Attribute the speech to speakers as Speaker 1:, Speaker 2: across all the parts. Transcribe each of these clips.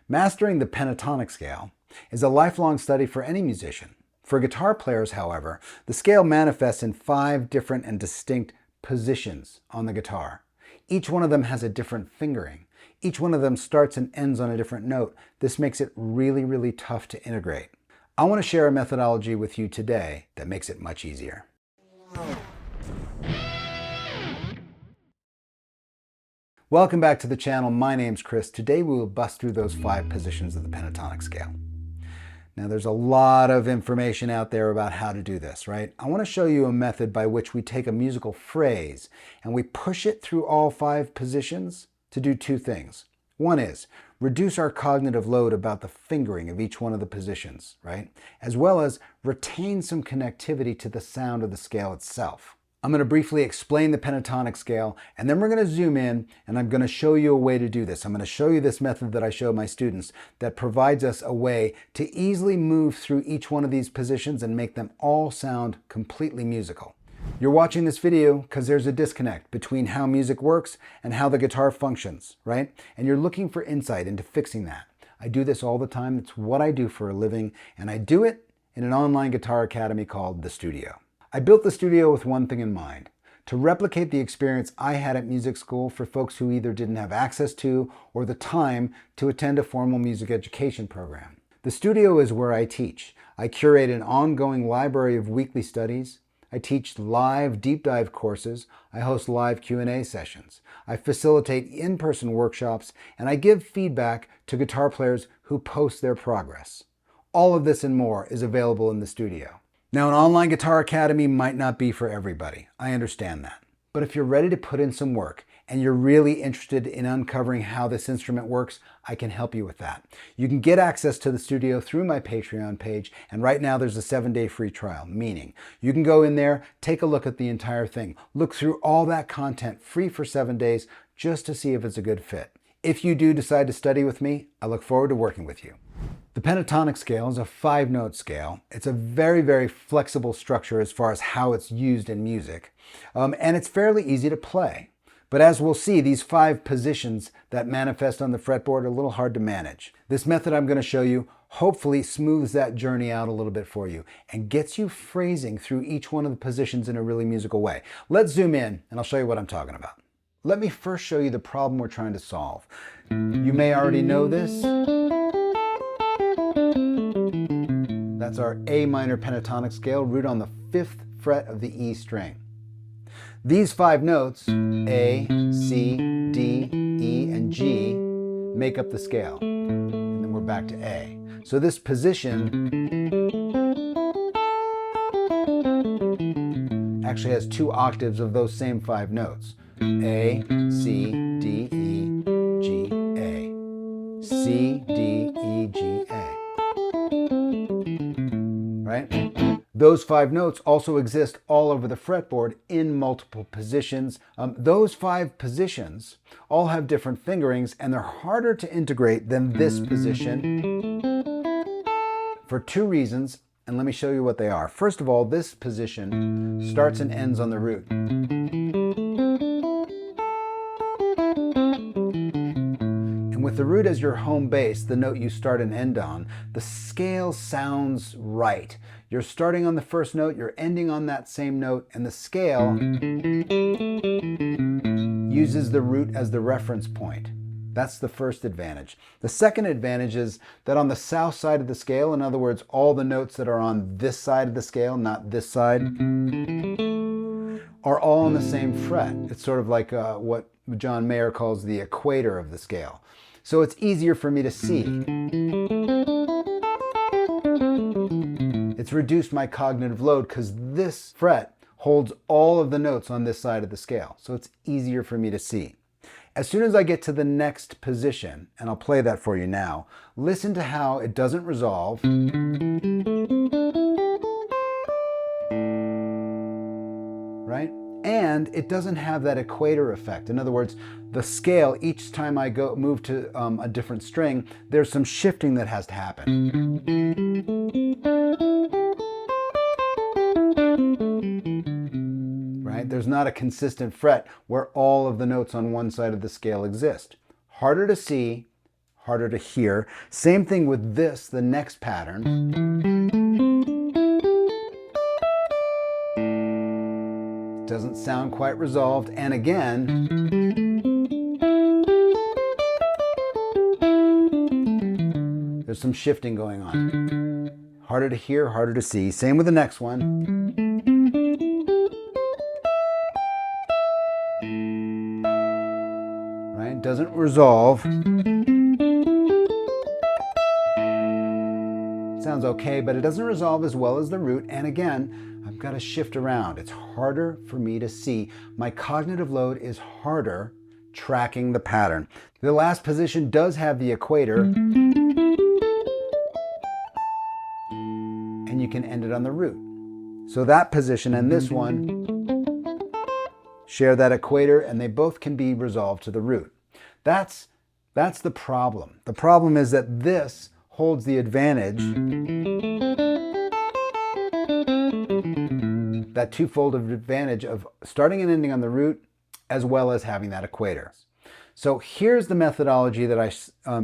Speaker 1: Mastering the pentatonic scale is a lifelong study for any musician. For guitar players, however, the scale manifests in 5 different and distinct positions on the guitar. Each one of them has a different fingering. Each one of them starts and ends on a different note. This makes it really, really tough to integrate. I want to share a methodology with you today that makes it much easier. Welcome back to the channel. My name's Chris. Today we will bust through those 5 positions of the pentatonic scale. Now there's a lot of information out there about how to do this, right? I want to show you a method by which we take a musical phrase and we push it through all 5 positions to do 2 things. One is reduce our cognitive load about the fingering of each one of the positions, right? As well as retain some connectivity to the sound of the scale itself. I'm going to briefly explain the pentatonic scale, and then we're going to zoom in and I'm going to show you a way to do this. I'm going to show you this method that I show my students that provides us a way to easily move through each one of these positions and make them all sound completely musical. You're watching this video because there's a disconnect between how music works and how the guitar functions, right? And you're looking for insight into fixing that. I do this all the time. It's what I do for a living, and I do it in an online guitar academy called The Studio. I built the studio with one thing in mind, to replicate the experience I had at music school for folks who either didn't have access to or the time to attend a formal music education program. The studio is where I teach. I curate an ongoing library of weekly studies. I teach live deep dive courses. I host live Q&A sessions. I facilitate in-person workshops, and I give feedback to guitar players who post their progress. All of this and more is available in the studio. Now, an online guitar academy might not be for everybody. I understand that. But if you're ready to put in some work and you're really interested in uncovering how this instrument works, I can help you with that. You can get access to the studio through my Patreon page, and right now there's a 7-day free trial, meaning you can go in there, take a look at the entire thing, look through all that content free for 7 days just to see if it's a good fit. If you do decide to study with me, I look forward to working with you. The pentatonic scale is a 5-note scale. It's a very, very flexible structure as far as how it's used in music, and it's fairly easy to play. But as we'll see, these 5 positions that manifest on the fretboard are a little hard to manage. This method I'm going to show you hopefully smooths that journey out a little bit for you and gets you phrasing through each one of the positions in a really musical way. Let's zoom in and I'll show you what I'm talking about. Let me first show you the problem we're trying to solve. You may already know this. That's our A minor pentatonic scale, root on the 5th fret of the E string. These 5 notes, A, C, D, E, and G, make up the scale. And then we're back to A. So this position actually has 2 octaves of those same 5 notes. A, C, D, E, G, A. C, D, E, G, A. Right? Those 5 notes also exist all over the fretboard in multiple positions. Those 5 positions all have different fingerings, and they're harder to integrate than this position for 2 reasons, and let me show you what they are. First of all, this position starts and ends on the root. With the root as your home base, the note you start and end on, the scale sounds right. You're starting on the first note, you're ending on that same note, and the scale uses the root as the reference point. That's the first advantage. The second advantage is that on the south side of the scale, in other words, all the notes that are on this side of the scale, not this side, are all on the same fret. It's sort of like what John Mayer calls the equator of the scale. So it's easier for me to see. It's reduced my cognitive load because this fret holds all of the notes on this side of the scale. So it's easier for me to see. As soon as I get to the next position, and I'll play that for you now, listen to how it doesn't resolve. Right? And it doesn't have that equator effect. In other words, the scale, each time I move to a different string, there's some shifting that has to happen. Right? There's not a consistent fret where all of the notes on one side of the scale exist. Harder to see, harder to hear. Same thing with this, the next pattern. Doesn't sound quite resolved. And again, there's some shifting going on. Harder to hear, harder to see. Same with the next one. Right? Doesn't resolve. Sounds okay, but it doesn't resolve as well as the root. And again, I've got to shift around. It's harder for me to see. My cognitive load is harder tracking the pattern. The last position does have the equator, and you can end it on the root. So that position and this one share that equator, and they both can be resolved to the root. That's the problem. The problem is that this holds the advantage, that twofold advantage of starting and ending on the root, as well as having that equator. So here's the methodology that I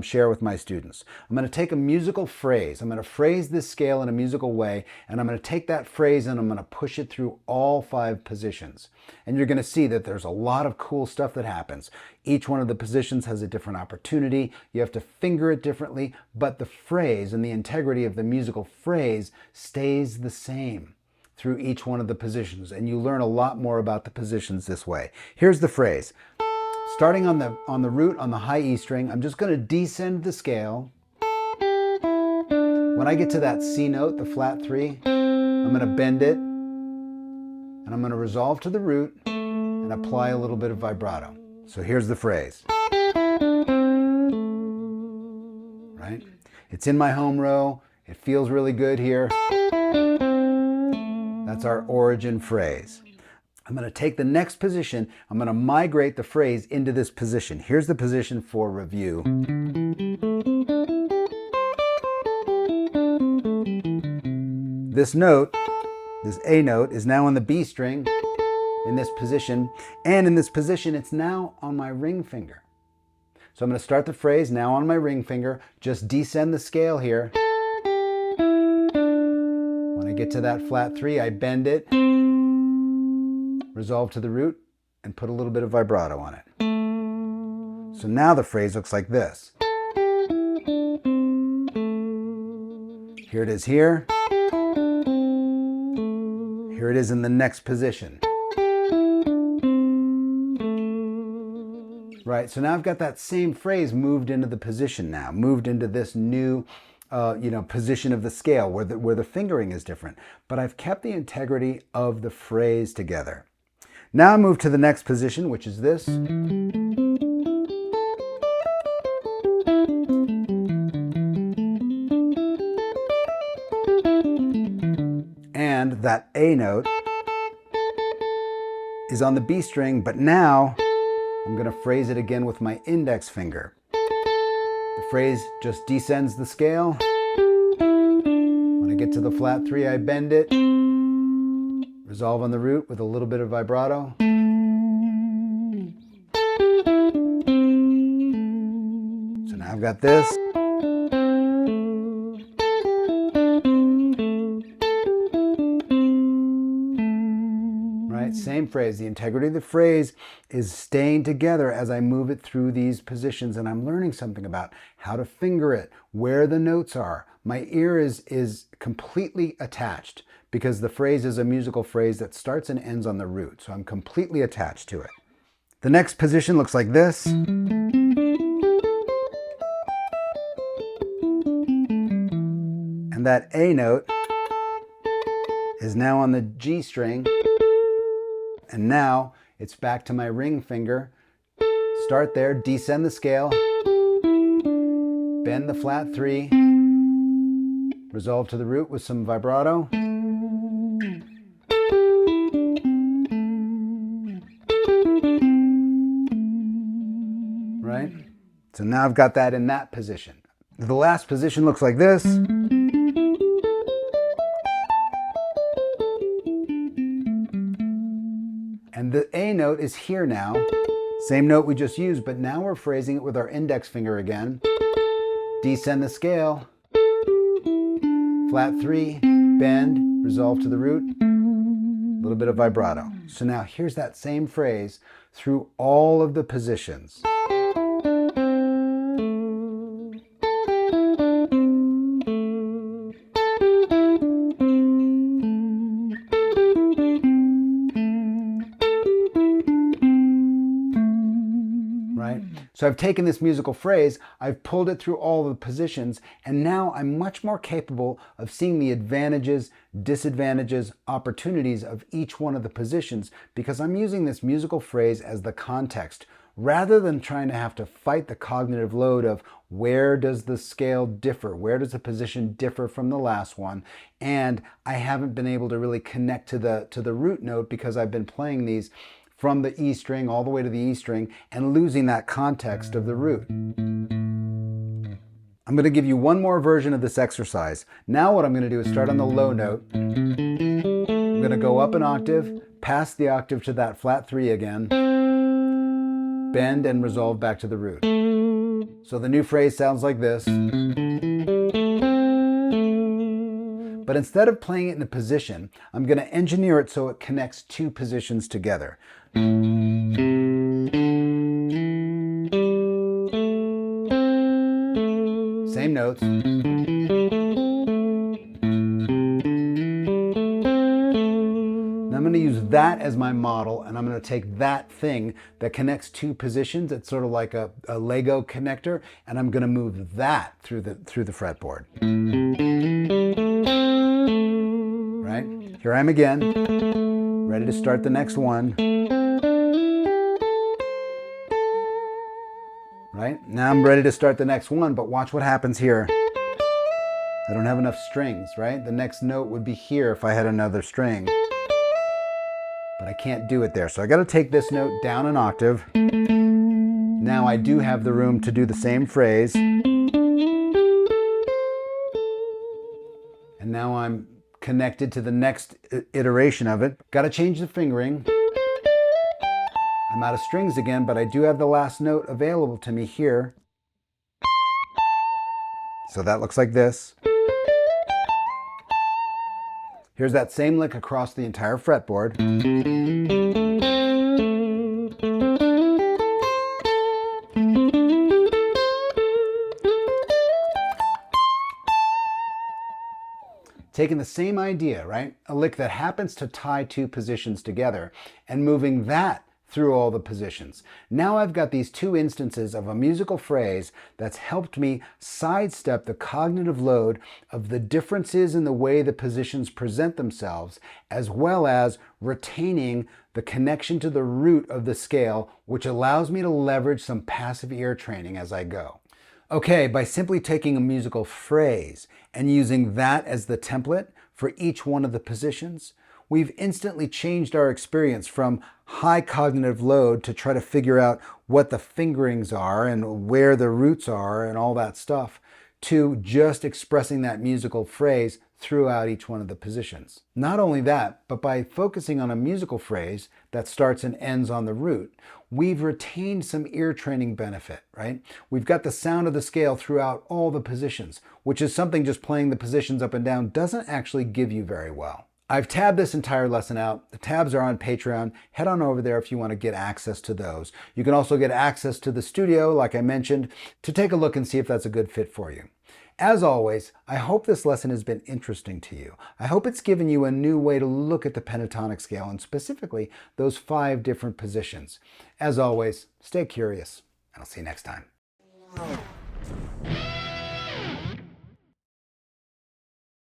Speaker 1: share with my students. I'm going to take a musical phrase. I'm going to phrase this scale in a musical way, and I'm going to take that phrase and I'm going to push it through all 5 positions. And you're going to see that there's a lot of cool stuff that happens. Each one of the positions has a different opportunity. You have to finger it differently, but the phrase and the integrity of the musical phrase stays the same through each one of the positions, and you learn a lot more about the positions this way. Here's the phrase. Starting on the root, on the high E string, I'm just going to descend the scale. When I get to that C note, the flat 3, I'm going to bend it, and I'm going to resolve to the root and apply a little bit of vibrato. So here's the phrase. Right? It's in my home row. It feels really good here. That's our origin phrase. I'm going to take the next position, I'm going to migrate the phrase into this position. Here's the position for review. This note, this A note, is now on the B string in this position, and in this position it's now on my ring finger. So I'm going to start the phrase now on my ring finger, just descend the scale here. When I get to that flat 3, I bend it, resolve to the root, and put a little bit of vibrato on it. So now the phrase looks like this. Here it is here. Here it is in the next position. Right, so now I've got that same phrase moved into the position now, moved into this new position of the scale where the fingering is different. But I've kept the integrity of the phrase together. Now I move to the next position, which is this. And that A note is on the B string, but now I'm going to phrase it again with my index finger. The phrase just descends the scale. When I get to the flat 3, I bend it. Resolve on the root with a little bit of vibrato. So now I've got this. Right, same phrase. The integrity of the phrase is staying together as I move it through these positions, and I'm learning something about how to finger it, where the notes are. My ear is completely attached because the phrase is a musical phrase that starts and ends on the root, so I'm completely attached to it. The next position looks like this. And that A note is now on the G string, and now it's back to my ring finger. Start there, descend the scale, bend the flat 3, resolve to the root with some vibrato. Right? So now I've got that in that position. The last position looks like this. And the A note is here now. Same note we just used, but now we're phrasing it with our index finger again. descend the scale, flat 3, bend, resolve to the root, a little bit of vibrato. So now here's that same phrase through all of the positions. Right? So I've taken this musical phrase, I've pulled it through all the positions, and now I'm much more capable of seeing the advantages, disadvantages, opportunities of each one of the positions because I'm using this musical phrase as the context rather than trying to have to fight the cognitive load of where does the scale differ, where does the position differ from the last one, and I haven't been able to really connect to the root note because I've been playing these from the E string all the way to the E string and losing that context of the root. I'm going to give you one more version of this exercise. Now what I'm going to do is start on the low note. I'm going to go up an octave, pass the octave to that flat 3 again, bend and resolve back to the root. So the new phrase sounds like this. But instead of playing it in a position, I'm going to engineer it so it connects 2 positions together. Same notes. Now I'm going to use that as my model, and I'm going to take that thing that connects 2 positions. It's sort of like a Lego connector, and I'm going to move that through the fretboard. Right? Here I am again, ready to start the next one. Right? Now I'm ready to start the next one, but watch what happens here. I don't have enough strings, right? The next note would be here if I had another string. But I can't do it there, so I got to take this note down an octave. Now I do have the room to do the same phrase. And now I'm connected to the next iteration of it. Got to change the fingering. I'm out of strings again, but I do have the last note available to me here. So that looks like this. Here's that same lick across the entire fretboard. Taking the same idea, right? A lick that happens to tie 2 positions together and moving that through all the positions. Now I've got these 2 instances of a musical phrase that's helped me sidestep the cognitive load of the differences in the way the positions present themselves, as well as retaining the connection to the root of the scale, which allows me to leverage some passive ear training as I go. Okay, by simply taking a musical phrase and using that as the template for each one of the positions, we've instantly changed our experience from high cognitive load to try to figure out what the fingerings are and where the roots are and all that stuff, to just expressing that musical phrase throughout each one of the positions. Not only that, but by focusing on a musical phrase that starts and ends on the root, we've retained some ear training benefit, right? We've got the sound of the scale throughout all the positions, which is something just playing the positions up and down doesn't actually give you very well. I've tabbed this entire lesson out. The tabs are on Patreon. Head on over there if you want to get access to those. You can also get access to the studio, like I mentioned, to take a look and see if that's a good fit for you. As always, I hope this lesson has been interesting to you. I hope it's given you a new way to look at the pentatonic scale and specifically those 5 different positions. As always, stay curious, and I'll see you next time.